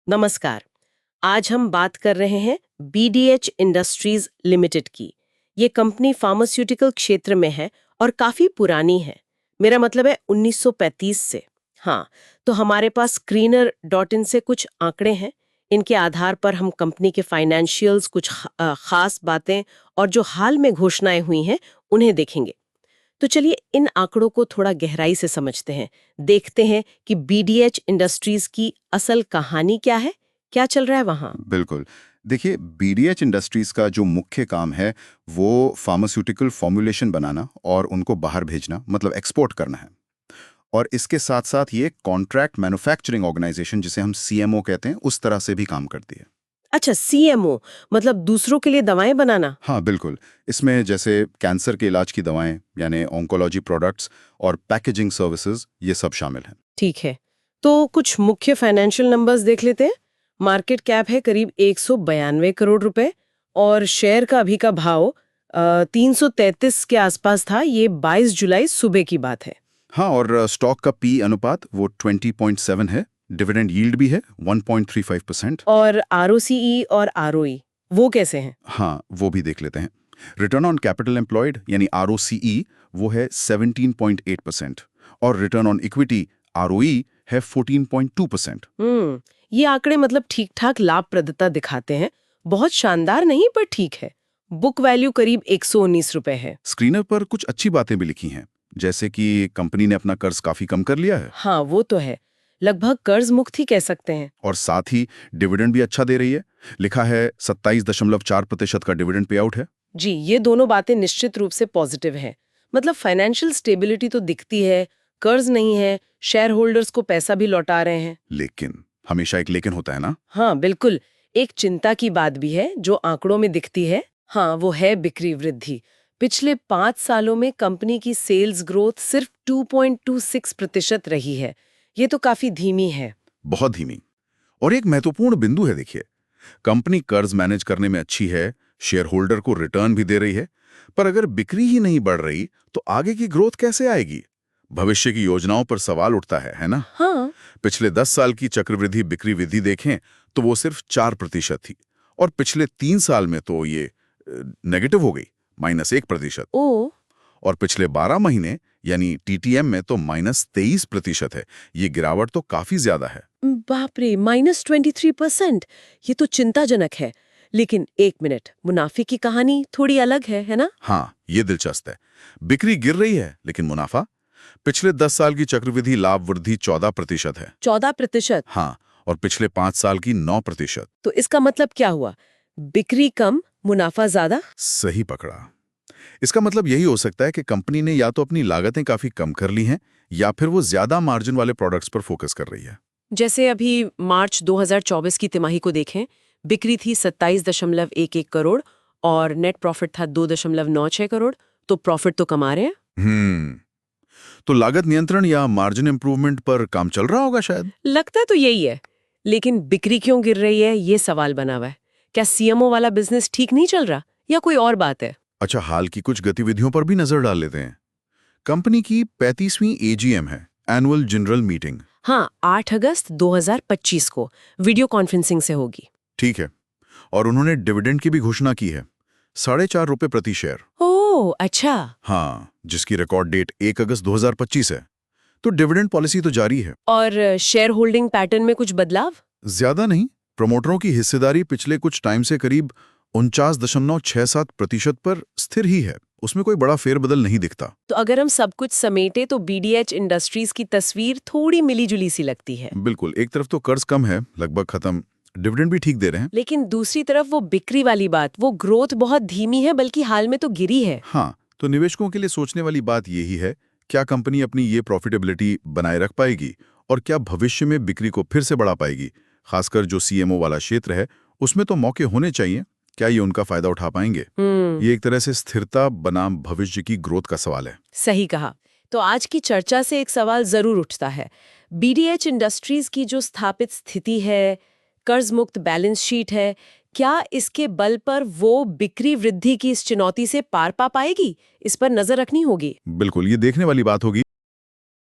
नमस्कार। आज हम बात कर रहे हैं बीडीएच इंडस्ट्रीज लिमिटेड की। ये कंपनी फार्मास्यूटिकल क्षेत्र में है और काफी पुरानी है। मेरा मतलब है 1935 से। हाँ, तो हमारे पास स्क्रीनर डॉट इन से कुछ आंकड़े हैं। इनके आधार पर हम कंपनी के फाइनेंशियल्स, कुछ खास बातें और जो हाल में घोषणाएं हुई हैं उन्हें देखेंगे। तो चलिए इन आंकड़ों को थोड़ा गहराई से समझते हैं। देखते हैं कि बीडीएच इंडस्ट्रीज की असल कहानी क्या है, क्या चल रहा है वहां। बिल्कुल। देखिए, बीडीएच इंडस्ट्रीज का जो मुख्य काम है वो फार्मास्यूटिकल फॉर्मुलेशन बनाना और उनको बाहर भेजना, मतलब एक्सपोर्ट करना है। और इसके साथ साथ ये कॉन्ट्रैक्ट मैन्युफैक्चरिंग ऑर्गेनाइजेशन, जिसे हम सीएमओ कहते हैं, उस तरह से भी काम करती है। अच्छा, सीएमओ मतलब दूसरों के लिए दवाएं बनाना। हाँ, बिल्कुल। इसमें जैसे कैंसर के इलाज की दवाएं, यानी ऑन्कोलॉजी प्रोडक्ट्स और पैकेजिंग सर्विसेज, ये सब शामिल हैं। ठीक है, तो कुछ मुख्य फाइनेंशियल नंबर्स देख लेते हैं। मार्केट कैप है करीब 192 करोड़ रुपए और शेयर का अभी का भाव 333 के आसपास था। ये 22 जुलाई सुबह की बात है। हाँ, और स्टॉक का पी अनुपात वो 20.7 है। डिविडेंड यील्ड भी है 1.35%। और आरओसीई और आरओई वो कैसे हैं? हाँ, वो भी देख लेते हैं। रिटर्न ऑन कैपिटल एम्प्लॉयड यानी आरओसीई वो है 17.8% और रिटर्न ऑन इक्विटी आरओई है 14.2%। ये आंकड़े मतलब ठीक ठाक लाभप्रदता दिखाते हैं। बहुत शानदार नहीं पर ठीक है। बुक वैल्यू करीब 119 रुपए है। स्क्रीनर पर कुछ अच्छी बातें भी लिखी हैं, जैसे कि कंपनी ने अपना कर्ज काफी कम कर लिया है हाँ, वो तो है। लगभग कर्ज मुक्त ही कह सकते हैं। और साथ ही डिविडेंड भी अच्छा दे रही है। लिखा है 27.4% का डिविडेंड पे आउट है। जी, ये दोनों बातें निश्चित रूप से पॉजिटिव है। मतलब फाइनेंशियल स्टेबिलिटी तो दिखती है, कर्ज नहीं है, शेयर होल्डर्स को पैसा भी लौटा रहे हैं। लेकिन हमेशा एक लेकिन होता है ना। हाँ, बिल्कुल। एक चिंता की बात भी है जो आंकड़ों में दिखती है। हाँ, वो है बिक्री वृद्धि। पिछले 5 सालों में कंपनी की सेल्स ग्रोथ सिर्फ 2.26% रही है। ये तो काफी धीमी है। बहुत धीमी। और एक महत्वपूर्ण बिंदु है, देखिए, कंपनी कर्ज मैनेज करने में अच्छी है, शेयर होल्डर को रिटर्न भी दे रही है, पर अगर बिक्री ही नहीं बढ़ रही तो आगे की ग्रोथ कैसे आएगी? भविष्य की योजनाओं पर सवाल उठता है ना। हाँ। पिछले 10 साल की चक्रवृद्धि बिक्री वृद्धि देखें तो वो सिर्फ 4% थी और पिछले 3 साल में तो ये नेगेटिव हो गई, -1%। ओ। और पिछले 12 महीने यानी टीटीएम में तो -23% है। ये गिरावट तो काफी ज्यादा है। बाप रे, -23%। ये तो चिंताजनक है। लेकिन एक मिनट, मुनाफे की कहानी थोड़ी अलग है ना? हाँ, ये दिलचस्प है। बिक्री गिर रही है लेकिन मुनाफा, पिछले 10 साल की चक्रवृद्धि लाभ वृद्धि 14% है। 14%? हाँ, और पिछले 5 साल की 9%। तो इसका मतलब क्या हुआ? बिक्री कम, मुनाफा ज्यादा? सही पकड़ा। इसका मतलब यही हो सकता है कि कंपनी ने या तो अपनी लागतें काफी कम कर ली हैं या फिर वो ज्यादा मार्जिन वाले प्रोडक्ट्स पर फोकस कर रही है। जैसे अभी मार्च 2024 की तिमाही को देखें, बिक्री थी 27.11 करोड़ और नेट प्रॉफिट था 2.96 करोड़। तो प्रॉफिट तो कमा रहे हैं। हम्म तो लागत नियंत्रण या मार्जिन इंप्रूवमेंट पर काम चल रहा होगा शायद। लगता तो यही है। लेकिन बिक्री क्यों गिर रही है, ये सवाल बना हुआ है। क्या सीएमओ वाला बिजनेस ठीक नहीं चल रहा या कोई और बात है? अच्छा, हाल की कुछ गतिविधियों पर भी नजर डाल लेते हैं। कंपनी की 35वीं एजीएम है, एनुअल जनरल मीटिंग। हाँ, 8 अगस्त 2025 को वीडियो कॉन्फ्रेंसिंग से होगी। ठीक है। और उन्होंने डिविडेंड की भी घोषणा की है, ₹4.5 प्रति शेयर। ओह, अच्छा। हाँ, जिसकी रिकॉर्ड डेट 1 अगस्त 2025 है। तो डिविडेंड पॉलिसी तो जारी है। और शेयर होल्डिंग पैटर्न में कुछ बदलाव? ज्यादा नहीं। प्रमोटरों की हिस्सेदारी पिछले कुछ टाइम से करीब 49.67% पर स्थिर ही है। उसमें कोई बड़ा फेरबदल नहीं दिखता। तो अगर हम सब कुछ समेटे तो बीडीएच इंडस्ट्रीज की तस्वीर थोड़ी मिली-जुली सी लगती है। बिल्कुल, एक तरफ तो कर्ज कम है, लगभग खत्म, डिविडेंड भी ठीक दे रहे हैं। लेकिन दूसरी तरफ वो बिक्री वाली बात, वो ग्रोथ बहुत धीमी है, बल्कि हाल में तो गिरी है। हाँ, तो निवेशकों के लिए सोचने वाली बात यही है, क्या कंपनी अपनी ये प्रॉफिटेबिलिटी बनाए रख पाएगी और क्या भविष्य में बिक्री को फिर से बढ़ा पाएगी? खासकर जो सीएमओ वाला क्षेत्र है, उसमें तो मौके होने चाहिए। क्या ये उनका फायदा उठा पाएंगे? ये एक तरह से स्थिरता बनाम भविष्य की ग्रोथ का सवाल है। सही कहा। तो आज की चर्चा से एक सवाल जरूर उठता है। बीडीएच इंडस्ट्रीज की जो स्थापित स्थिति है, कर्ज मुक्त बैलेंस शीट है, क्या इसके बल पर वो बिक्री वृद्धि की इस चुनौती से पार पा पाएगी? इस पर नजर रखनी होगी। बिल्कुल, ये देखने वाली बात होगी।